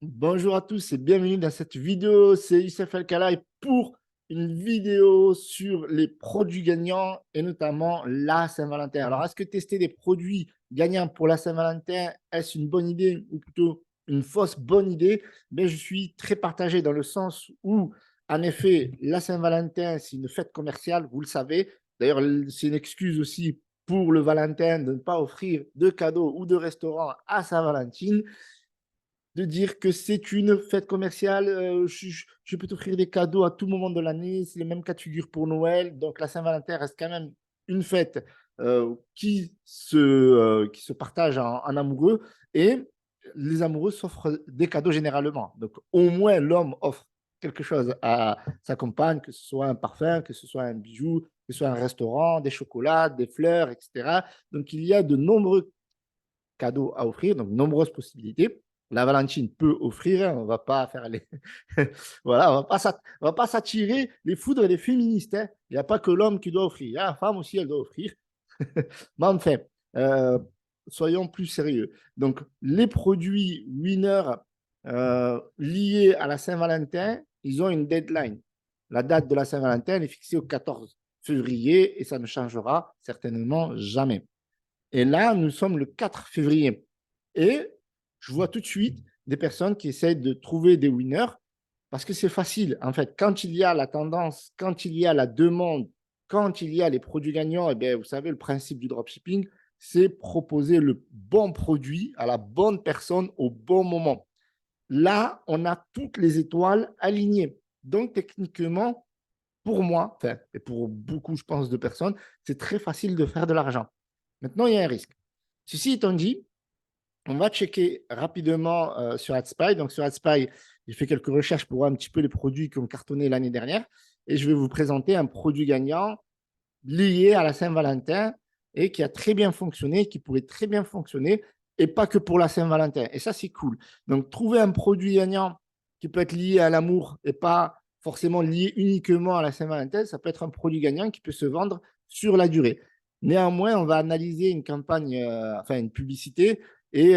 Bonjour à tous et bienvenue dans cette vidéo. C'est Youssef El Kala et pour une vidéo sur les produits gagnants et notamment la Saint-Valentin. Alors, est-ce que tester des produits gagnants pour la Saint-Valentin, est-ce une bonne idée ou plutôt une fausse bonne idée? Mais je suis très partagé dans le sens où, en effet, la Saint-Valentin, c'est une fête commerciale, vous le savez. D'ailleurs, c'est une excuse aussi pour le Valentin de ne pas offrir de cadeaux ou de restaurants à Saint-Valentin, de dire que c'est une fête commerciale, je peux t'offrir des cadeaux à tout moment de l'année, c'est le même cas de figure pour Noël. Donc la Saint-Valentin reste quand même une fête qui se partage en amoureux et les amoureux s'offrent des cadeaux généralement. Donc au moins l'homme offre quelque chose à sa compagne, que ce soit un parfum, que ce soit un bijou, que ce soit un restaurant, des chocolats, des fleurs, etc. Donc il y a de nombreux cadeaux à offrir, donc nombreuses possibilités. La Valentine peut offrir, hein, on ne va pas faire les. Voilà, on va pas s'attirer les foudres des féministes. Hein. Il n'y a pas que l'homme qui doit offrir, hein, la femme aussi, elle doit offrir. Mais enfin, euh, soyons plus sérieux. Donc, les produits winner liés à la Saint-Valentin, ils ont une deadline. La date de la Saint-Valentin est fixée au 14 février et ça ne changera certainement jamais. Et là, nous sommes le 4 février. Et je vois tout de suite des personnes qui essayent de trouver des winners parce que c'est facile. En fait, quand il y a la tendance, quand il y a la demande, quand il y a les produits gagnants, eh bien, vous savez, le principe du dropshipping, c'est proposer le bon produit à la bonne personne au bon moment. Là, on a toutes les étoiles alignées. Donc, techniquement, pour moi, enfin, et pour beaucoup, je pense, de personnes, c'est très facile de faire de l'argent. Maintenant, il y a un risque. Ceci étant dit, on va checker rapidement sur AdSpy. Donc, sur AdSpy, j'ai fait quelques recherches pour voir un petit peu les produits qui ont cartonné l'année dernière. Et je vais vous présenter un produit gagnant lié à la Saint-Valentin et qui a très bien fonctionné, qui pourrait très bien fonctionner, et pas que pour la Saint-Valentin. Et ça, c'est cool. Donc, trouver un produit gagnant qui peut être lié à l'amour et pas forcément lié uniquement à la Saint-Valentin, ça peut être un produit gagnant qui peut se vendre sur la durée. Néanmoins, on va analyser une campagne, enfin une publicité et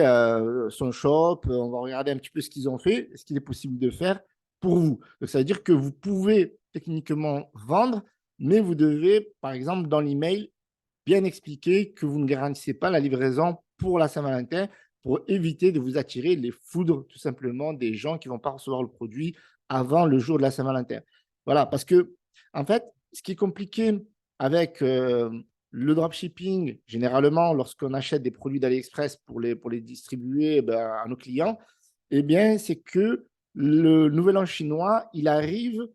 son shop, on va regarder un petit peu ce qu'ils ont fait, ce qu'il est possible de faire pour vous. Donc, ça veut dire que vous pouvez techniquement vendre, mais vous devez, par exemple, dans l'email, bien expliquer que vous ne garantissez pas la livraison pour la Saint-Valentin pour éviter de vous attirer les foudres, tout simplement, des gens qui ne vont pas recevoir le produit avant le jour de la Saint-Valentin. Voilà, parce que, en fait, ce qui est compliqué avec le dropshipping, généralement, lorsqu'on achète des produits d'AliExpress pour les distribuer à nos clients, eh bien, c'est que le nouvel an chinois, il arrive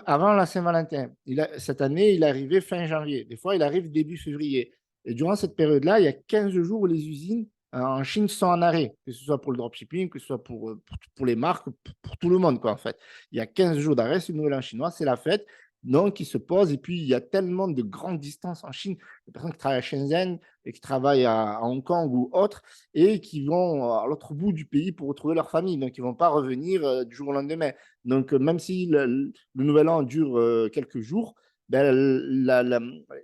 avant la Saint-Valentin. Cette année, il est arrivé fin janvier. Des fois, il arrive début février. Et durant cette période-là, il y a 15 jours où les usines en Chine sont en arrêt, que ce soit pour le dropshipping, que ce soit pour les marques, pour tout le monde, quoi, en fait. Il y a 15 jours d'arrêt, c'est le nouvel an chinois, c'est la fête. Donc, il se pose. Et puis, il y a tellement de grandes distances en Chine. Les personnes qui travaillent à Shenzhen et qui travaillent à Hong Kong ou autres et qui vont à l'autre bout du pays pour retrouver leur famille. Donc, ils ne vont pas revenir du jour au lendemain. Donc, même si le nouvel an dure quelques jours, ben,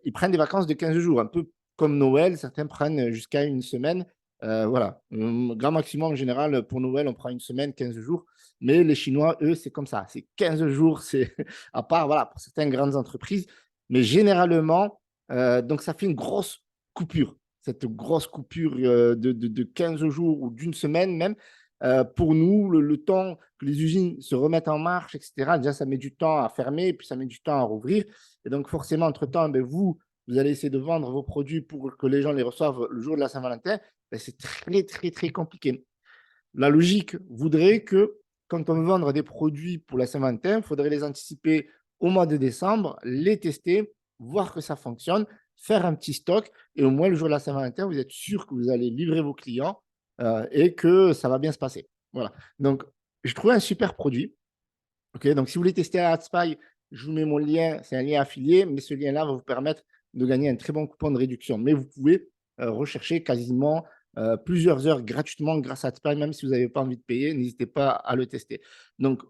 ils prennent des vacances de 15 jours, un peu comme Noël. Certains prennent jusqu'à une semaine. Voilà, grand maximum en général pour Noël, on prend une semaine, 15 jours. Mais les Chinois, eux, c'est comme ça. C'est 15 jours, c'est à part voilà, pour certaines grandes entreprises. Mais généralement, donc ça fait une grosse coupure. Cette grosse coupure de 15 jours ou d'une semaine même, pour nous, le temps que les usines se remettent en marche, etc., déjà, ça met du temps à fermer, puis ça met du temps à rouvrir. Et donc, forcément, entre-temps, ben, vous allez essayer de vendre vos produits pour que les gens les reçoivent le jour de la Saint-Valentin. Ben, c'est très, très, très compliqué. La logique voudrait que quand on veut vendre des produits pour la Saint-Valentin, il faudrait les anticiper au mois de décembre, les tester, voir que ça fonctionne, faire un petit stock et au moins le jour de la Saint-Valentin, vous êtes sûr que vous allez livrer vos clients et que ça va bien se passer. Voilà. Donc, je trouve un super produit. Okay, donc, si vous voulez tester à AdSpy, je vous mets mon lien. C'est un lien affilié, mais ce lien-là va vous permettre de gagner un très bon coupon de réduction. Mais vous pouvez rechercher quasiment plusieurs heures gratuitement grâce à AdSpy, même si vous n'avez pas envie de payer, n'hésitez pas à le tester. Donc,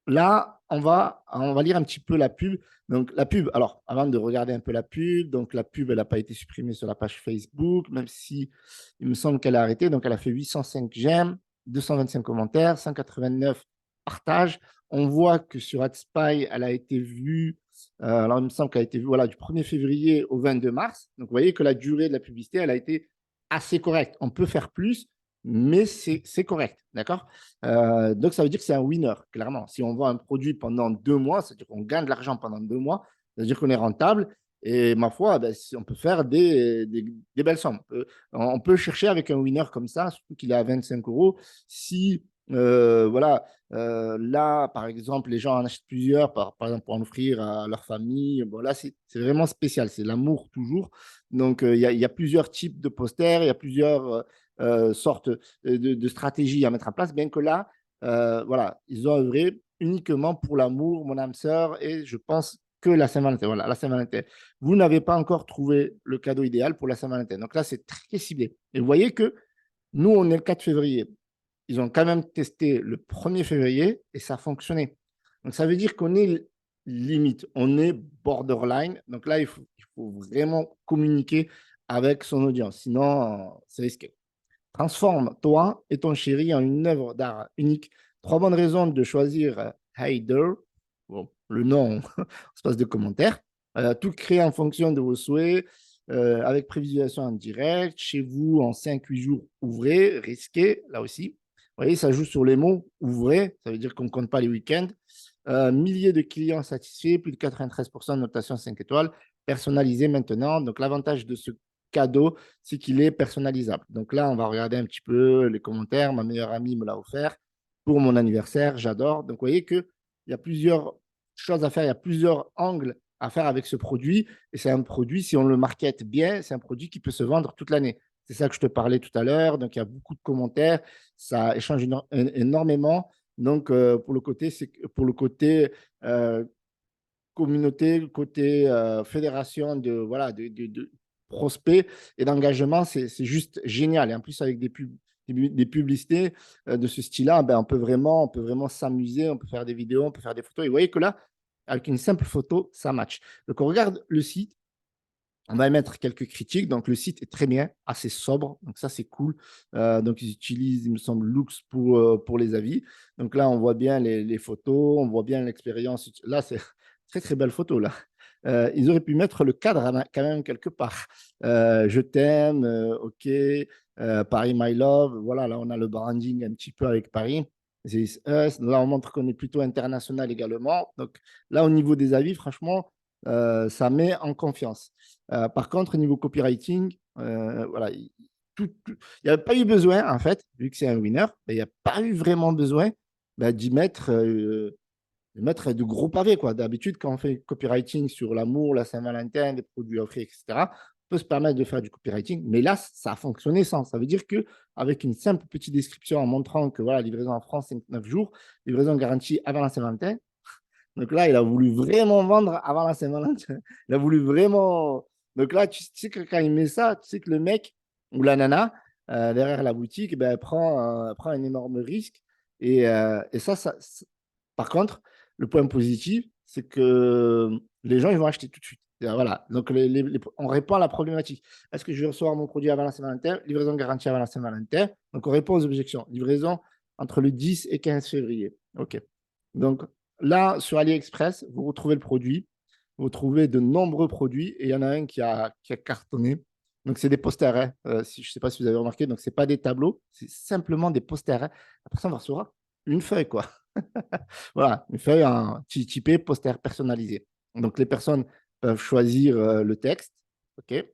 là, on va lire un petit peu la pub. Donc, la pub, alors, avant de regarder un peu la pub, donc la pub, elle n'a pas été supprimée sur la page Facebook, même si il me semble qu'elle a arrêté. Donc, elle a fait 805 j'aime. 225 commentaires, 189 partages. On voit que sur AdSpy, elle a été vue, alors il me semble qu'elle a été vue voilà, du 1er février au 22 mars. Donc, vous voyez que la durée de la publicité, elle a été assez correcte. On peut faire plus, mais c'est correct, d'accord. Donc, ça veut dire que c'est un winner, clairement. Si on vend un produit pendant 2 mois, c'est-à-dire qu'on gagne de l'argent pendant 2 mois, ça veut dire qu'on est rentable. Et ma foi, ben, on peut faire des belles sommes. On peut chercher avec un winner comme ça, surtout qu'il est à 25 euros. Si, voilà, là, par exemple, les gens en achètent plusieurs, par exemple, pour en offrir à leur famille, bon, là, c'est vraiment spécial. C'est l'amour toujours. Donc, il y a plusieurs types de posters, il y a plusieurs sortes de stratégies à mettre en place, bien que là, voilà, ils ont œuvré uniquement pour l'amour, mon âme sœur, et je pense que la Saint-Valentin. Voilà, la Saint-Valentin. Vous n'avez pas encore trouvé le cadeau idéal pour la Saint-Valentin. Donc là, c'est très ciblé. Et vous voyez que nous, on est le 4 février. Ils ont quand même testé le 1er février et ça a fonctionné. Donc ça veut dire qu'on est limite, on est borderline. Donc là, il faut vraiment communiquer avec son audience. Sinon, c'est risqué. Transforme toi et ton chéri en une œuvre d'art unique. 3 bonnes raisons de choisir Heider. Bon, le nom, espace de commentaires. Tout créé en fonction de vos souhaits, avec prévisualisation en direct, chez vous en 5-8 jours, ouvrez, risqué, là aussi. Vous voyez, ça joue sur les mots ouvrez, ça veut dire qu'on ne compte pas les week-ends. Milliers de clients satisfaits, plus de 93% de notation 5 étoiles, personnalisé maintenant. Donc, l'avantage de ce cadeau, c'est qu'il est personnalisable. Donc là, on va regarder un petit peu les commentaires. Ma meilleure amie me l'a offert pour mon anniversaire. J'adore. Donc, vous voyez qu'il y a plusieurs choses à faire. Il y a plusieurs angles à faire avec ce produit. Et c'est un produit, si on le market bien, c'est un produit qui peut se vendre toute l'année. C'est ça que je te parlais tout à l'heure. Donc, il y a beaucoup de commentaires. Ça échange énormément. Donc, pour le côté communauté, le côté fédération voilà, de prospects et d'engagement, c'est juste génial. Et en plus, avec des publicités de ce style-là, ben, on peut vraiment s'amuser, on peut faire des vidéos, on peut faire des photos. Et vous voyez que là, avec une simple photo, ça match. Donc, on regarde le site. On va émettre quelques critiques. Donc, le site est très bien, assez sobre. Donc, ça, c'est cool. Donc, ils utilisent, il me semble, Loox pour les avis. Donc, là, on voit bien les photos, on voit bien l'expérience. Là, c'est très, très belle photo, là. Ils auraient pu mettre le cadre quand même quelque part. Je t'aime, OK. Paris, my love. Voilà, là, on a le branding un petit peu avec Paris. This Us. Là, on montre qu'on est plutôt international également. Donc, là, au niveau des avis, franchement, ça met en confiance. Par contre, au niveau copywriting, voilà, il n'y a pas eu besoin, en fait, vu que c'est un winner, il n'y a pas eu vraiment besoin d'y mettre de gros pavés, quoi. D'habitude, quand on fait copywriting sur l'amour, la Saint-Valentin, des produits offrés, etc., on peut se permettre de faire du copywriting. Mais là, ça a fonctionné sans. Ça veut dire qu'avec une simple petite description en montrant que voilà, livraison en France, 5-9 jours, livraison garantie avant la Saint-Valentin, donc là, il a voulu vraiment vendre avant la Saint-Valentin. Il a voulu vraiment. Donc là, tu sais que quand il met ça, tu sais que le mec ou la nana derrière la boutique, ben, elle prend un énorme risque. Et par contre, le point positif, c'est que les gens, ils vont acheter tout de suite. Et voilà. Donc, on répond à la problématique. Est-ce que je vais recevoir mon produit avant la Saint-Valentin? Livraison garantie avant la Saint-Valentin. Donc, on répond aux objections. Livraison entre le 10 et 15 février. OK. Donc, là, sur AliExpress, vous retrouvez le produit. Vous trouvez de nombreux produits et il y en a un qui a cartonné. Donc, c'est des posters. Hein. Je ne sais pas si vous avez remarqué. Donc, ce n'est pas des tableaux, c'est simplement des posters. Hein. La personne va recevoir une feuille, quoi. Voilà, une feuille typée poster personnalisé. Donc, les personnes peuvent choisir le texte. OK.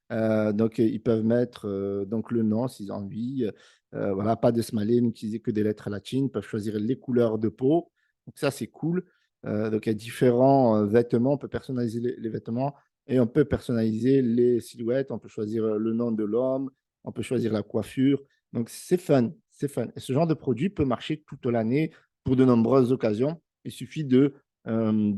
Donc, ils peuvent mettre donc le nom s'ils ont envie. Voilà, pas de smiler, n'utiliser que des lettres latines. Ils peuvent choisir les couleurs de peau. Donc, ça, c'est cool. Donc, il y a différents vêtements. On peut personnaliser les vêtements et on peut personnaliser les silhouettes. On peut choisir le nom de l'homme. On peut choisir la coiffure. Donc, c'est fun. C'est fun. Et ce genre de produit peut marcher toute l'année pour de nombreuses occasions. Il suffit de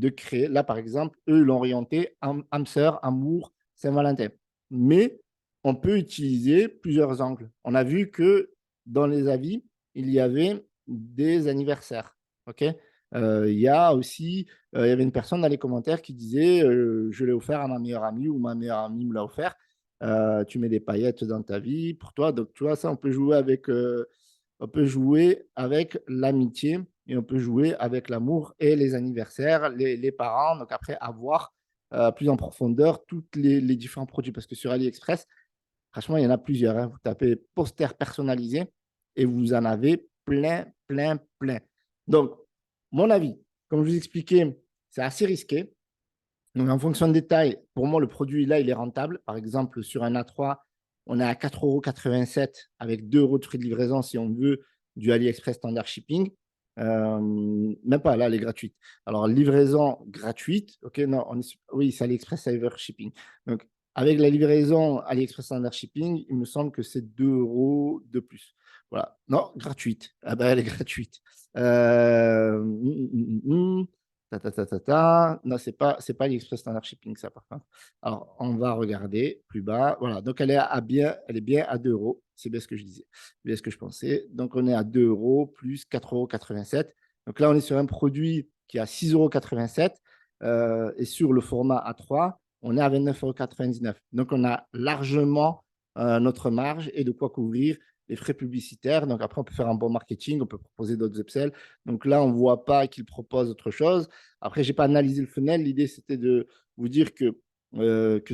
créer. Là, par exemple, eux l'ont orienté âme sœur, amour, Saint-Valentin. Mais on peut utiliser plusieurs angles. On a vu que dans les avis, il y avait des anniversaires. OK. Il y a aussi, il y avait une personne dans les commentaires qui disait je l'ai offert à ma meilleure amie ou ma meilleure amie me l'a offert. Tu mets des paillettes dans ta vie pour toi. Donc, tu vois, ça, on peut jouer avec on peut jouer avec l'amitié et on peut jouer avec l'amour et les anniversaires, les parents. Donc après, avoir plus en profondeur tous les différents produits. Parce que sur AliExpress, franchement, il y en a plusieurs, hein. Vous tapez poster personnalisé et vous en avez plein, plein, plein. Donc, mon avis, comme je vous expliquais, c'est assez risqué. Donc, en fonction des tailles, pour moi, le produit là, il est rentable. Par exemple, sur un A3, on est à 4,87 € avec 2 € de frais de livraison si on veut du AliExpress standard shipping. Même pas, là, elle est gratuite. Alors, livraison gratuite, ok, non, oui, c'est AliExpress Saver Shipping. Donc, avec la livraison AliExpress standard shipping, il me semble que c'est 2 € de plus. Voilà, non, gratuite. Ah ben, elle est gratuite. Euh, hum, hum, hum, hum. Non, c'est pas AliExpress Standard Shipping, ça, par contre. Alors, on va regarder plus bas. Voilà, donc elle est bien à 2 €. C'est bien ce que je disais, c'est bien ce que je pensais. Donc, on est à 2 € plus 4,87 €. Donc là, on est sur un produit qui est à 6,87 € et sur le format A3, on est à 29,99 €. Donc, on a largement notre marge et de quoi couvrir les frais publicitaires. Donc, après, on peut faire un bon marketing, on peut proposer d'autres upsells. Donc là, on ne voit pas qu'il propose autre chose. Après, je n'ai pas analysé le funnel. L'idée, c'était de vous dire que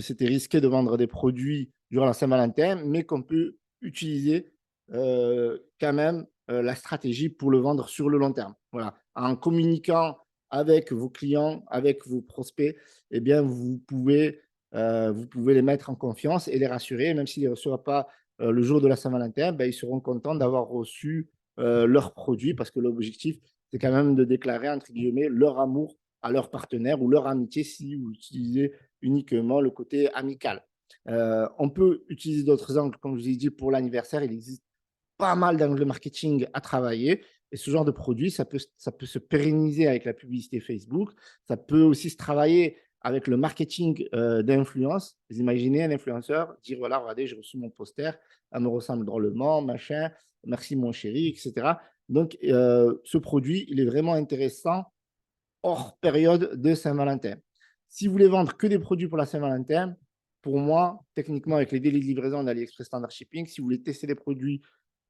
c'était risqué de vendre des produits durant la Saint-Valentin, mais qu'on peut utiliser quand même la stratégie pour le vendre sur le long terme. Voilà. En communiquant avec vos clients, avec vos prospects, eh bien, vous pouvez les mettre en confiance et les rassurer, même s'ils ne les reçoivent pas le jour de la Saint-Valentin, ben, ils seront contents d'avoir reçu leurs produits parce que l'objectif, c'est quand même de déclarer, entre guillemets, leur amour à leur partenaire ou leur amitié si vous utilisez uniquement le côté amical. On peut utiliser d'autres angles, comme je vous ai dit, pour l'anniversaire, il existe pas mal d'angles marketing à travailler. Et ce genre de produit, ça peut se pérenniser avec la publicité Facebook. Ça peut aussi se travailler avec le marketing d'influence. Vous imaginez un influenceur dire voilà, regardez, j'ai reçu mon poster, elle me ressemble drôlement, machin, merci mon chéri, etc. Donc, ce produit, il est vraiment intéressant hors période de Saint-Valentin. Si vous voulez vendre que des produits pour la Saint-Valentin, pour moi, techniquement, avec les délais de livraison d'AliExpress Standard Shipping, si vous voulez tester des produits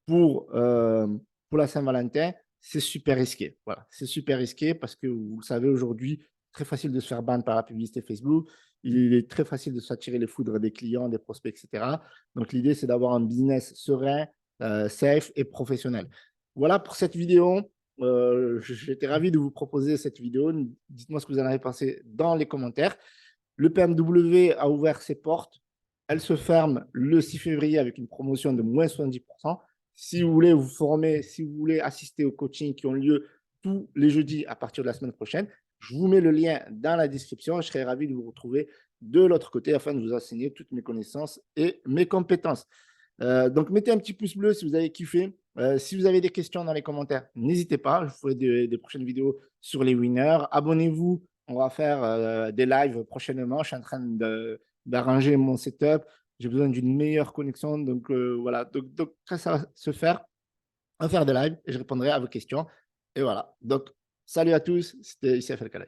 pour, euh, pour la Saint-Valentin, c'est super risqué. Voilà, c'est super risqué parce que vous le savez aujourd'hui, très facile de se faire ban par la publicité Facebook. Il est très facile de s'attirer les foudres des clients, des prospects, etc. Donc, l'idée, c'est d'avoir un business serein, safe et professionnel. Voilà pour cette vidéo. J'étais ravi de vous proposer cette vidéo. Dites-moi ce que vous en avez pensé dans les commentaires. Le PMW a ouvert ses portes. Elle se ferme le 6 février avec une promotion de moins 70%. Si vous voulez vous former, si vous voulez assister aux coachings qui ont lieu tous les jeudis à partir de la semaine prochaine, je vous mets le lien dans la description. Je serai ravi de vous retrouver de l'autre côté afin de vous enseigner toutes mes connaissances et mes compétences. Donc, mettez un petit pouce bleu si vous avez kiffé. Si vous avez des questions dans les commentaires, n'hésitez pas. Je ferai des prochaines vidéos sur les winners. Abonnez-vous. On va faire des lives prochainement. Je suis en train d'arranger mon setup. J'ai besoin d'une meilleure connexion. Donc, voilà. Donc, quand ça va se faire, on va faire des lives et je répondrai à vos questions. Et voilà. Donc, salut à tous. C'était ICF El Khaled.